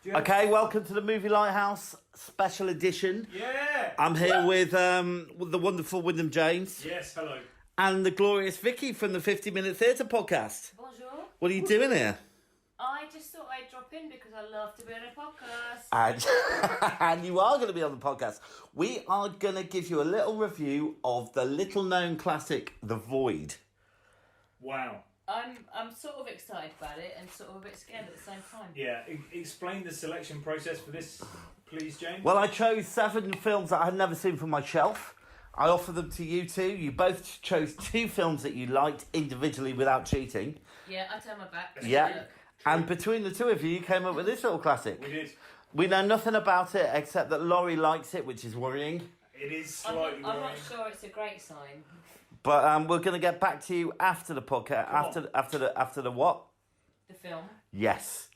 Okay, welcome to the Movie Lighthouse Special Edition. Yeah! I'm here with the wonderful Wyndham James. Yes, hello. And the glorious Vicki from the 50 Minute Theatre Podcast. Bonjour. What are you doing here? I just thought I'd drop in because I love to be on a podcast. And you are going to be on the podcast. We are going to give you a little review of the little-known classic, The Void. Wow. I'm sort of excited about it and sort of a bit scared at the same time. Yeah, explain the selection process for this, please, James. Well, I chose 7 films that I had never seen from my shelf. I offer them to you two. You both chose 2 films that you liked individually without cheating. Yeah, I turned my back. Yeah. And between the two of you, you came up with this little classic. We did. We know nothing about it except that Laurie likes it, which is worrying. It is slightly I'm not worrying. sure it's a great sign. But we're going to get back to you after the podcast. After the what? The film. Yes.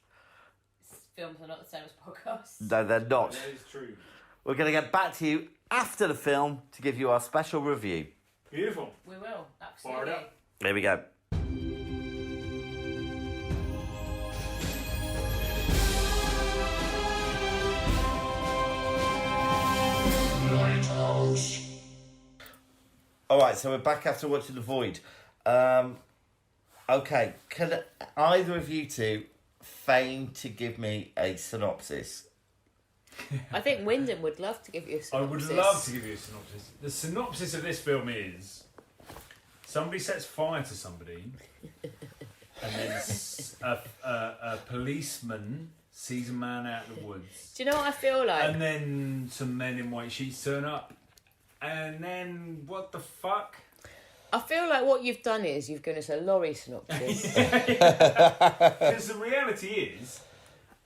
Films are not the same as podcasts. No, they're not. That is true. We're going to get back to you after the film to give you our special review. Beautiful. We will, Fire it absolutely. up. There we go. Alright, so we're back after watching The Void. Okay, can either of you two feign to give me a synopsis? I think Wyndham would love to give you a I synopsis. would love to give you a synopsis. The synopsis of this film is somebody sets fire to somebody and then a policeman sees a man out in the woods. Do you know what I feel like? And then some men in white sheets turn up. And then, what the fuck? I feel like what you've done is you've given us a lorry synopsis. Because the reality is,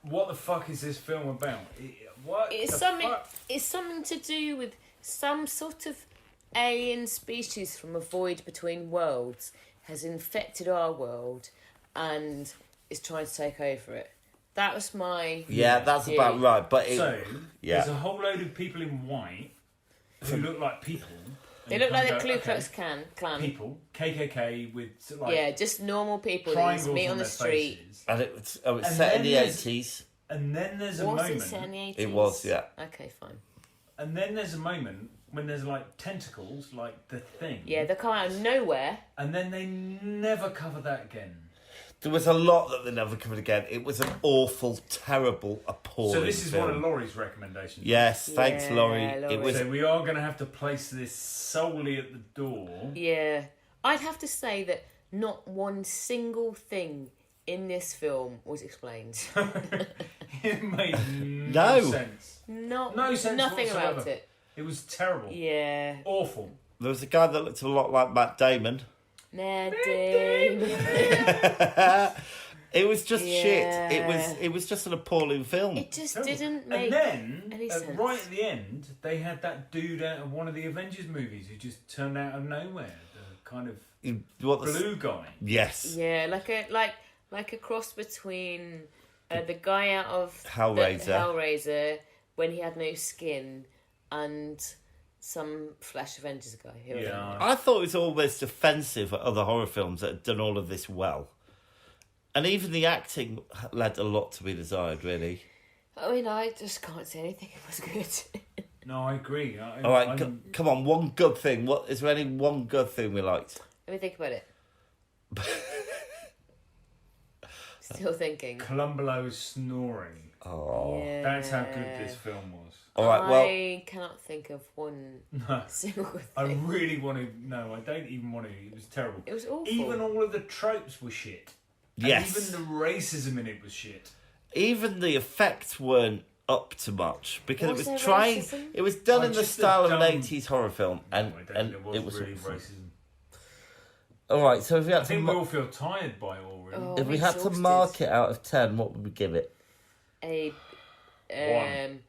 what the fuck is this film about? It's something to do with some sort of alien species from a void between worlds has infected our world and is trying to take over it. That was my that's view. about right. But there's a whole load of people in white who look like people. They look like the Ku Klux Klan. People, KKK with just normal people that triangles you meet on the their street. faces. And it was And set in then the there's- 80s. And then there's a Was moment. it set in the 80s? It was, yeah. Okay, fine. And then there's a moment when there's like tentacles, like the thing. Yeah, they come out of nowhere. And then they never cover that again. There was a lot that they never covered again. It was an awful, terrible, appalling So this is film. one of Laurie's recommendations. Yes, thanks, Yeah, Laurie. Laurie. It was. So we are going to have to place this solely at the door. Yeah. I'd have to say that not one single thing in this film was explained. It made No. sense. No sense nothing whatsoever. about it. It was terrible. Yeah. Awful. There was a guy that looked a lot like Matt Damon. Nadine. It was just Yeah. shit. It was just an appalling film. It just Terrible. didn't make And any then, sense. right at the end, they had that dude out of one of the Avengers movies who just turned out of nowhere. The kind of What the- blue guy. Yes. Yeah, like a cross between the guy out of Hellraiser. the Hellraiser when he had no skin and some Flash Avengers guy. Who I don't know. I thought it was almost offensive at other horror films that had done all of this well. And even the acting led a lot to be desired, really. I mean, I just can't say anything. It was good. No, I agree. All right, come on, one good thing. What is there any one good thing we liked? Let me think about it. Still thinking. Columbo's snoring. Oh, Yeah. That's how good this film was. all right. Well, I cannot think of one No. single good I thing. really want to. No, I don't even want to. It was terrible. It was awful. Even all of the tropes were shit. And yes. even the racism in it was shit. Even the effects weren't up to much because Was it was there trying. racism? It was done Oh, in the just the style of an dumb- 80s horror film, and No, I don't and think there it was really awful. racism. All right. So if we I had to think we all feel tired by it all, really. Oh, if we had to exhausted. mark it out of 10, what would we give it? A One.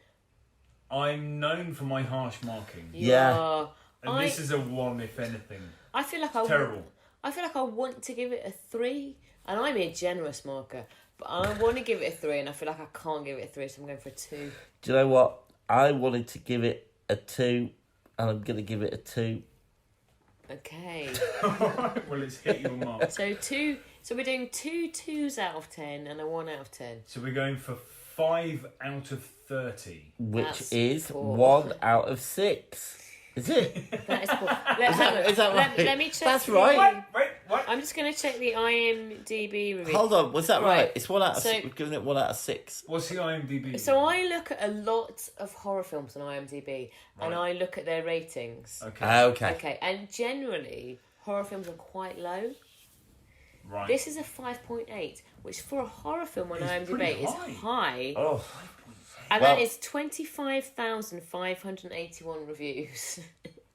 I'm known for my harsh marking. Yeah. And this is a 1, if anything. I feel like Terrible. I feel like I want to give it a 3, and I'm a generous marker, but I want to give it a 3, and I feel like I can't give it a 3, so I'm going for a 2. Do you know what? I wanted to give it a 2, and I'm going to give it a 2. Okay. Well, it's hit your mark. So we're doing 2 2s out of 10 and a 1 out of 10. So we're going for 5 out of 30. Which That's is poor. 1 out of 6. Is it? That is poor. Is that right? Let me check. That's right. What? I'm just going to check the IMDb review. Hold on, was that right? Right. It's 1 out of So- 6. We're giving it 1 out of 6. What's the IMDb? So I look at a lot of horror films on IMDb, and I look at their ratings. Okay. Okay. And generally, horror films are quite low. Right. This is a 5.8, which for a horror film on It's IMDb pretty is high. high. Oh, And Well- that is 25,581 reviews.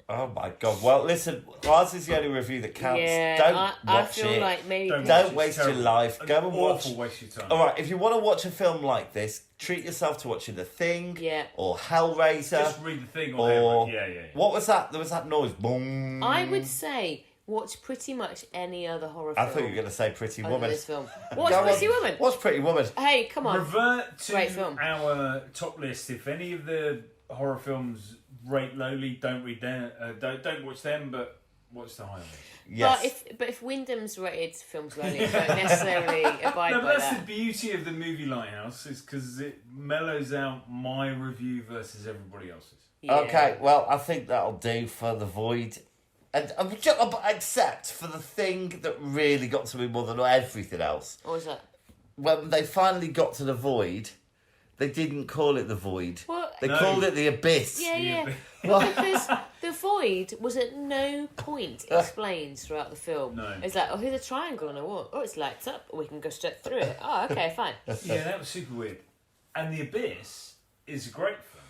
oh my God. Well, listen, ours is the only review that counts. Yeah, Don't I watch feel it. like maybe... Don't waste your life. An Go and watch. awful waste of your time. All right, if you want to watch a film like this, treat yourself to watching The Thing Yeah. or Hellraiser. Just read the thing or or yeah. What was that? There was that noise. Boom. I would say watch pretty much any other horror I film. thought you were going to say Pretty other than Woman. this film. Watch Go on. Pretty Woman. Watch Pretty Woman. Hey, come on. Revert Great to film. our top list. If any of the horror films rate lowly, don't read them. Don't watch them, but watch the high ones. Yes. But if Wyndham's rated films lowly, don't necessarily abide No, by but that's that. the beauty of the movie Lighthouse, is because it mellows out my review versus everybody else's. Yeah. Okay, well, I think that'll do for The Void. And except for the thing that really got to me more than everything else. What was that? When they finally got to The Void, they didn't call it The Void. What? They No. called it The Abyss. Yeah. Well- Because the void was at no point explained throughout the film. No. It's like, oh, here's a triangle on a wall. Oh, it's lights up. We can go straight through it. Oh, okay, fine. Yeah, that was super weird. And The Abyss is a great film,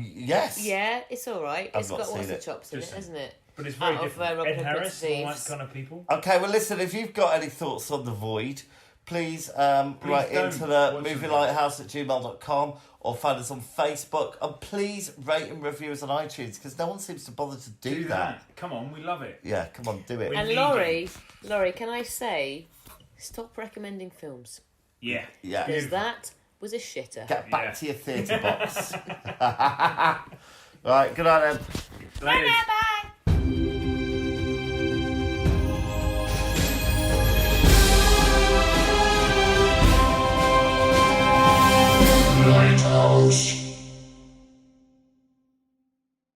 Yes. Yeah, it's all right. I've It's not got what's seen the it. chops in it, Just- hasn't it? but it's very Out of, different. Robin Ed Hood, Harris, Prince all that Thieves. kind of people. Okay, well, listen, if you've got any thoughts on The Void, please write don't. into the What's your movielighthouse@gmail.com or find us on Facebook. And please rate and review us on iTunes because no one seems to bother to do that. Come on, we love it. Yeah, come on, do it. We- And Indeed. Laurie, can I say, stop recommending films. Yeah. Yeah. Because Beautiful. that was a shitter. Get back Yeah. to your theatre box. Right, good night then. Ladies. Lighthouse.